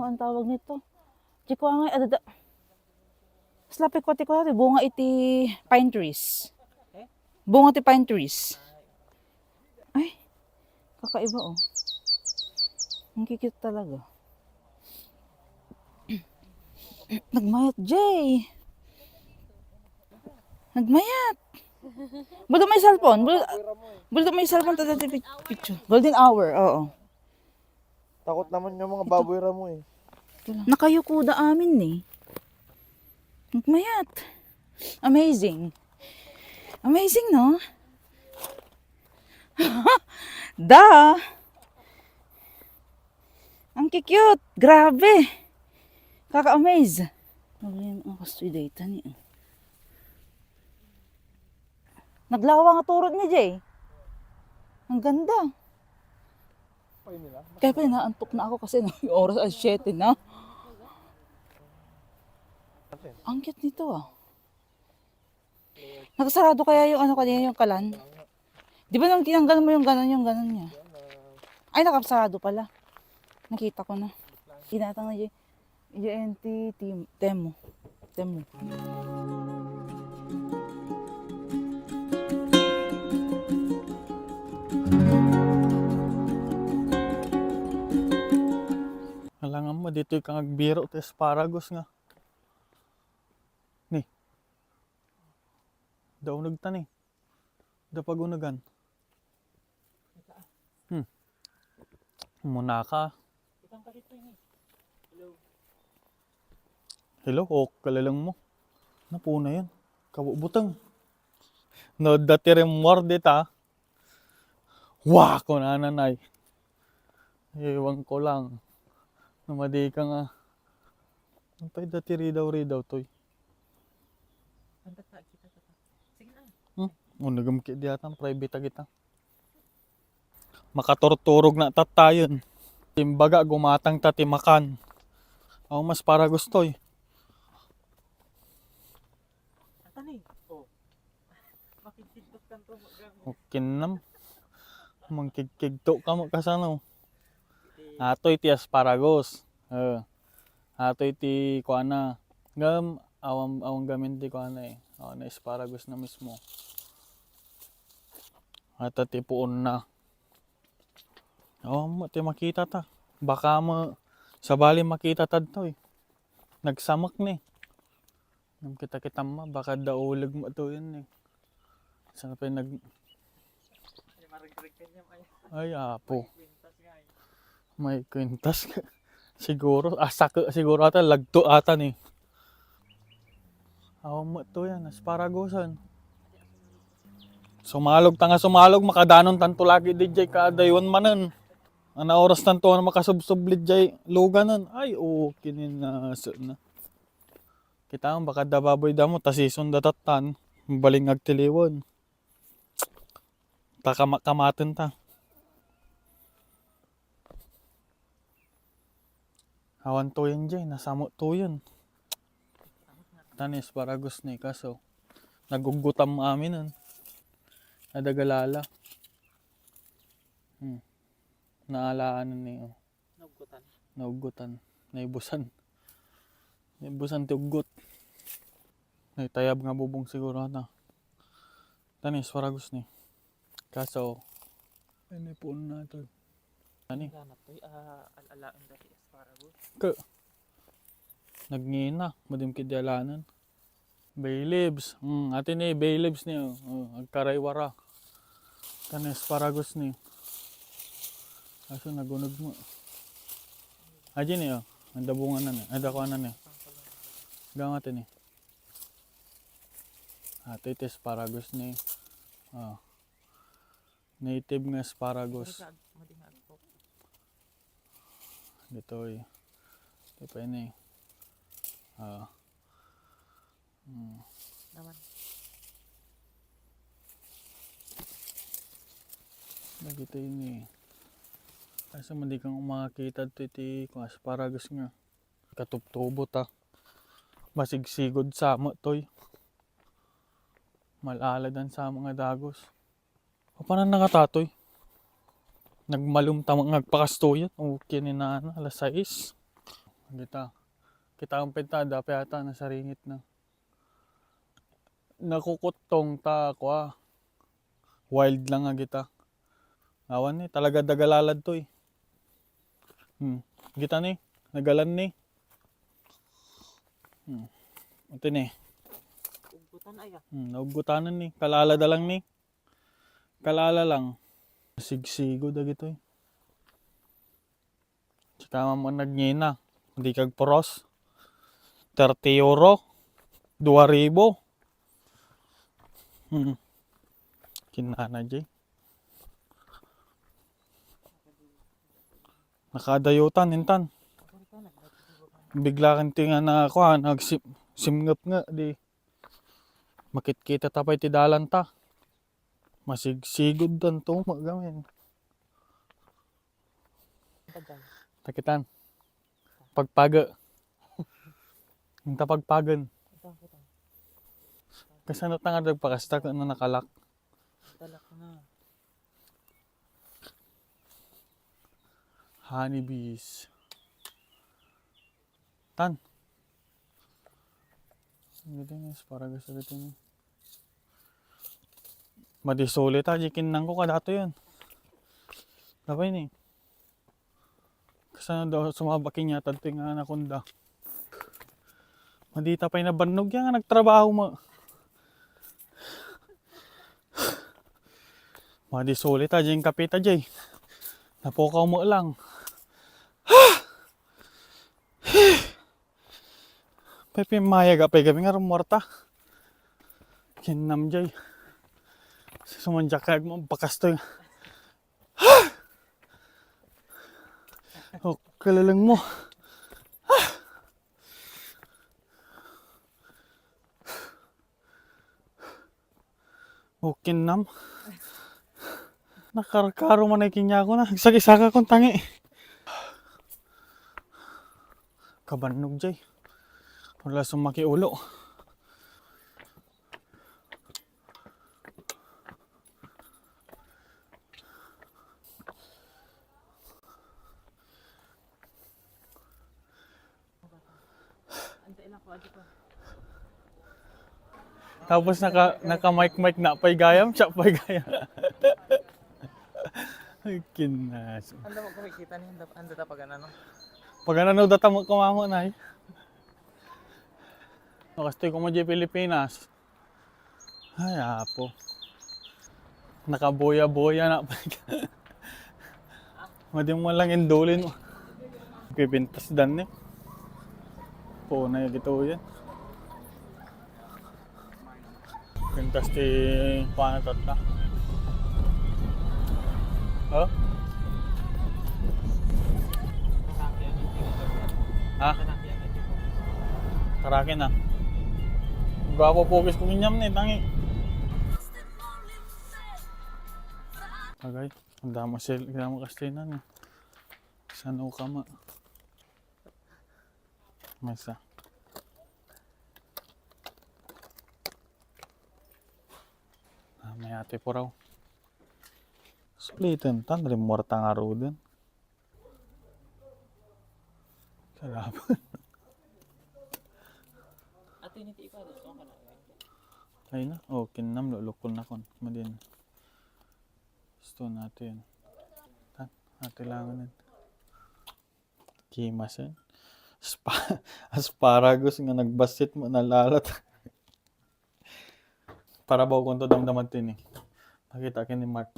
Ang tawag nito. Di ko nga adada. Slapi ko bunga iti pine trees. Bunga ti pine trees. Ay, kakaiba oh. Ang kikit talaga. Nagmayat, Jay. Nagmayat. Bulto may cellphone. Bulto may cellphone tata picture. Golden hour, oo. Takot naman yung mga baboy ramo eh. Nakayukuda amin eh. Nagmayat. Amazing. Amazing, no? Da! Ang cute. Grabe. Kaka-amaze. Naglayan ang kastoy data niya. Naglawa nga turot niya, Jay. Ang ganda. Kaya pa naantok na ako kasi yung oras ay 7 na. Ang cute nito ah. Nakasarado kaya yung ano kanina yung kalan? Di ba nang tinanggal mo yung ganon niya? Ay, nakasarado pala. Nakita ko na. Inatang na yung UNT Temo. Alangan mo, dito yung agbiro ito asparagus nga. Ni. Daunag ta ni. Dapagunagan. Muna ka. Hello, kalalang mo. Napuna yan. Kabubutang. No, dati rin morde ta. Wah, ko na nanay. Ewan ko lang. Namadi ka nga. Ang pa'y dati ridaw toy. Nagamkit di ata. Private kita. Makaturturog na tatayon. Timbaga gumatang tatimakan. Ako mas para gusto eh. Okay nam. Mangkigkigto ka mo kasano. Atoy ti asparagus. Atoy ti kuana. Awang gamin ti kuana eh. Na asparagus na mismo. At ti puon na. Ti makita ta. Baka sabali makita tad to eh. Nagsamak ni. Kita ma, baka daulag mo to yun eh. Saan pa Ay, apo. May kwintas ka. Siguro, siguro ata, lagto ata ni. Mo to yan, asparagusan. Sumalog, makadanon tanto lagi DJ kaadayon manan. Ana oras tanto na makasubsublid jay luganan. Ay, kinin na. Kita ang baka dababoy damo, tasison datatan. Baling agtiliwan. Kamatin ta. Awan to yan dyan, nasamo to yan. Tanis, paragus ni kaso. Nagugutam amin nun. Nadagalala. Naalaan ni Naugutan. Naibusan ti ugot. Naitayab nga bubong siguro na. Tanis, paragus ni. Kaso, ay puon na ito. Ani? Alalaan dati asparagus. Nagngina, madim kidyalanan. Bay leaves. Atin eh, bay leaves niya. Agkaraywara. Tanis, asparagus ni. Kaso nagunog mo. Aji niyo. Ang dabungan na niya. Ay, dakuan na niya. Gamatin eh. Ito ito asparagus ni. Native nga asparagus. Dito eh. Ito pa yun eh. Naman. Nagito yun eh. Kasi hindi kang umakita to iti kung asparagus nga. Katubtubo ta. Basig sigod samo toy. Malaladan sa mga dagos. O paano nakatatoy? Nagmalum tamang nagpakastoyan. Okay ni Nana, alas 6. Kita ang pentada, piyata nasa ringit na. Nakukutong ta kwa. Wild lang nga kita. Awan ni, talaga dagalalad to eh. Kita ni, nagalan ni. Ito ni. Ugbutan ay Naugutanan ni. Kalala da lang ni. Kalala lang. Sigsigo da gito eh. Tsaka mo nagngina. Hindi kag poros. 30 euro. 2,000. Kinana jay. Nakadayutan intan. Bigla kan tinga na ako nagsimngap nga di. Makit-kita tapay ti dalan ta. Masigsigod dan to magamin. tagal. Takitan. Pagpaga. Yung tapagpagan. Ito. Kasi ano tanga nagpakasta ka na nakalak. Talak na. Honeybees. Tan. Gito nga, para gusto dito nga. Madisulit ha, jikin nang ko kadato yun. Dapat ni. Kasi na daw sumabaking yata ito yung anakunda. Madita pa yung nabanog yan, nagtrabaho mo. Madisulit ha, jikin kapita jay. Napukaw mo lang. Pepe mayag apay gabi nga rumorta. Kinam jay. Sumanjak kag mo pakastoy. Oh, kalalang mo. Oh, kinam. Nakarkaro man ay kinya ko na. Isag-isaka kong tangi. Kabanog jay. Wala sumaki ulo. Antay lang ko, adi ko. Tapos naka mic na pay gayam, siya pay gayam. Ay kinas. Anda mo kumikita ni anda ta pag ano. Pag ano data mo kumamo na eh. Nakastoy ko mo dyan Pilipinas. Ay apo. Nakaboya-boya na. Madi mo lang indulin mo. Pipintas dan eh. Po na yung gito yan. Pintas ti paano tatla. Oh? Ha? Tarakin na. Gwapo pogis kong inyam ni tangi. Agay, ang damo kastinan eh. Saan ka ma? Masa. May ate po raw. Sulitin tan, rimorta nga raw din. Kalaban. Ate ni ti pa do so kana. Ay na, oh, kinam, lulukol na kon. Madin. Gusto natin. Tan, ate lang din. Kimas yan. Asparagus nga nagbasit mo, nalalat. Para ba kung to damdaman tin eh. Nakita kin ni Mark.